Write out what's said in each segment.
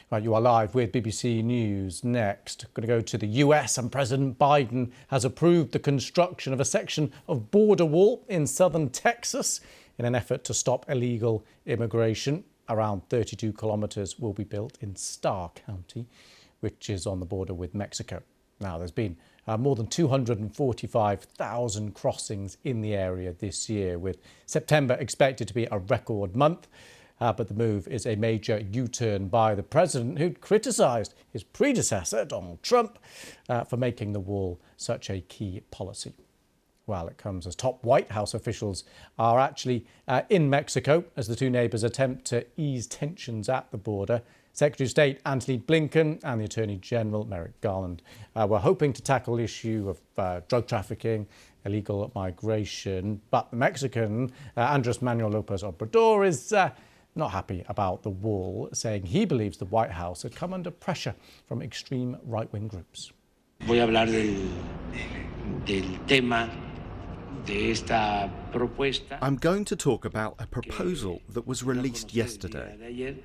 Right, you are live with BBC News. Next, going to go to the US, and President Biden has approved the construction of a section of border wall in southern Texas in an effort to stop illegal immigration. Around 32 kilometres will be built in Starr County, which is on the border with Mexico. Now, there's been more than 245,000 crossings in the area this year, with September expected to be a record month. But the move is a major U-turn by the president, who criticised his predecessor, Donald Trump, for making the wall such a key policy. Well, it comes as top White House officials are actually in Mexico as the two neighbours attempt to ease tensions at the border. Secretary of State Antony Blinken and the Attorney General Merrick Garland were hoping to tackle the issue of drug trafficking, illegal migration. But the Mexican, Andrés Manuel López Obrador, is not happy about the wall, saying he believes the White House had come under pressure from extreme right-wing groups. Voy a hablar del tema de esta propuesta. I'm going to talk about a proposal that was released yesterday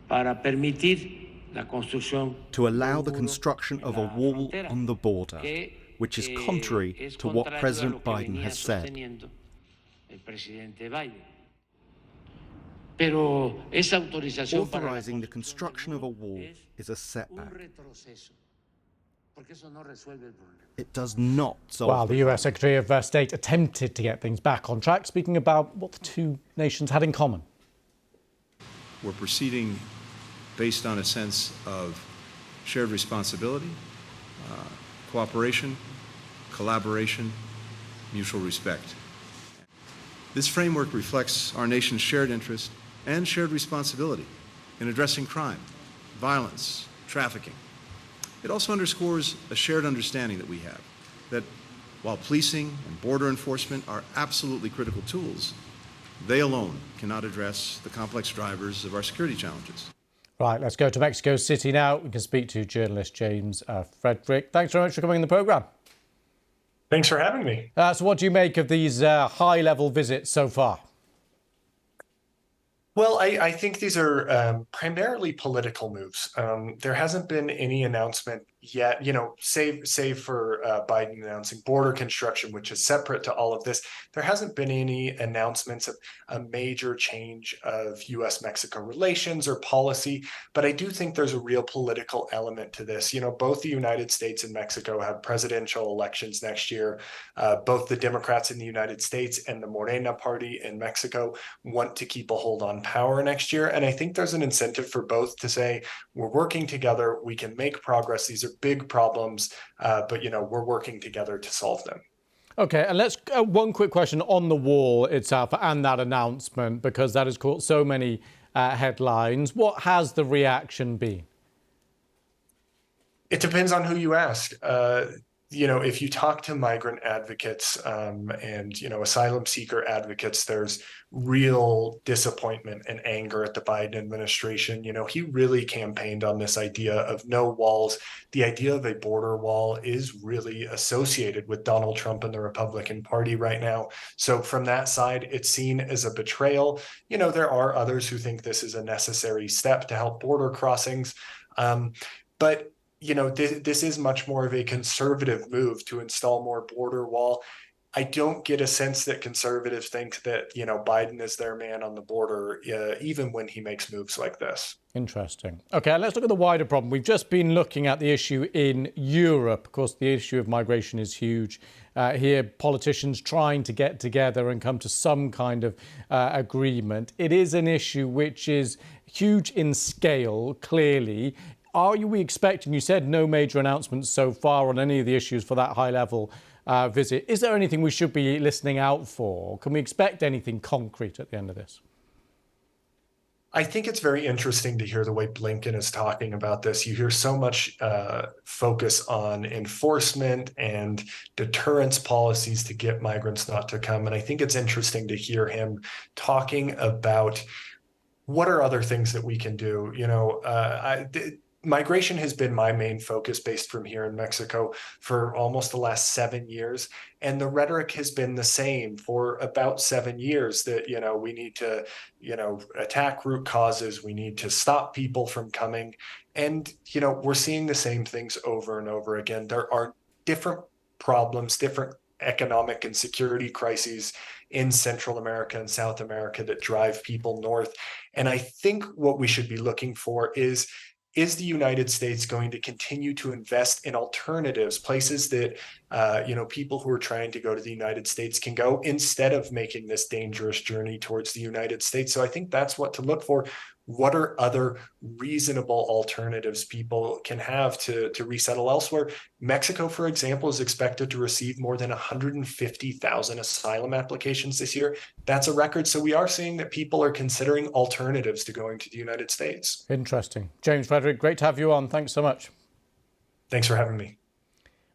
para permitir la construcción to allow the construction of a wall on the border, which is contrary to what President Biden has said. Authorizing the construction of a wall is a setback. It does not solve. Well, the US Secretary of State attempted to get things back on track, speaking about what the two nations had in common. We're proceeding based on a sense of shared responsibility, cooperation, collaboration, mutual respect. This framework reflects our nation's shared interest and shared responsibility in addressing crime, violence, trafficking. It also underscores a shared understanding that we have that while policing and border enforcement are absolutely critical tools, they alone cannot address the complex drivers of our security challenges. Right, let's go to Mexico City now. We can speak to journalist James Frederick. Thanks very much for coming on the programme. Thanks for having me. So what do you make of these high-level visits so far? Well, I think these are primarily political moves. There hasn't been any announcement yet, save for Biden announcing border construction, which is separate to all of this. There hasn't been any announcements of a major change of U.S.-Mexico relations or policy, but I do think there's a real political element to this. Both the United States and Mexico have presidential elections next year. Both the Democrats in the United States and the Morena party in Mexico want to keep a hold on power next year. And I think there's an incentive for both to say, we're working together, we can make progress. These are big problems, but we're working together to solve them. Okay, and let's one quick question on the wall itself and that announcement, because that has caught so many headlines. What has the reaction been? It depends on who you ask. If you talk to migrant advocates and asylum seeker advocates, there's real disappointment and anger at the Biden administration. He really campaigned on this idea of no walls. The idea of a border wall is really associated with Donald Trump and the Republican Party right now. So from that side, it's seen as a betrayal. There are others who think this is a necessary step to help border crossings. But this is much more of a conservative move to install more border wall. I don't get a sense that conservatives think that, Biden is their man on the border, even when he makes moves like this. Interesting. Okay, let's look at the wider problem. We've just been looking at the issue in Europe. Of course, the issue of migration is huge. Here, politicians trying to get together and come to some kind of agreement. It is an issue which is huge in scale, clearly. Are we expecting, you said no major announcements so far on any of the issues for that high-level visit. Is there anything we should be listening out for? Can we expect anything concrete at the end of this? I think it's very interesting to hear the way Blinken is talking about this. You hear so much focus on enforcement and deterrence policies to get migrants not to come. And I think it's interesting to hear him talking about what are other things that we can do. migration has been my main focus based from here in Mexico for almost the last 7 years. And the rhetoric has been the same for about 7 years that, we need to, attack root causes. We need to stop people from coming. And, we're seeing the same things over and over again. There are different problems, different economic and security crises in Central America and South America that drive people north. And I think what we should be looking for is the United States going to continue to invest in alternatives, places that people who are trying to go to the United States can go instead of making this dangerous journey towards the United States? So I think that's what to look for. What are other reasonable alternatives people can have to resettle elsewhere? Mexico, for example, is expected to receive more than 150,000 asylum applications this year. That's a record. So we are seeing that people are considering alternatives to going to the United States. Interesting. James Frederick, great to have you on. Thanks so much. Thanks for having me.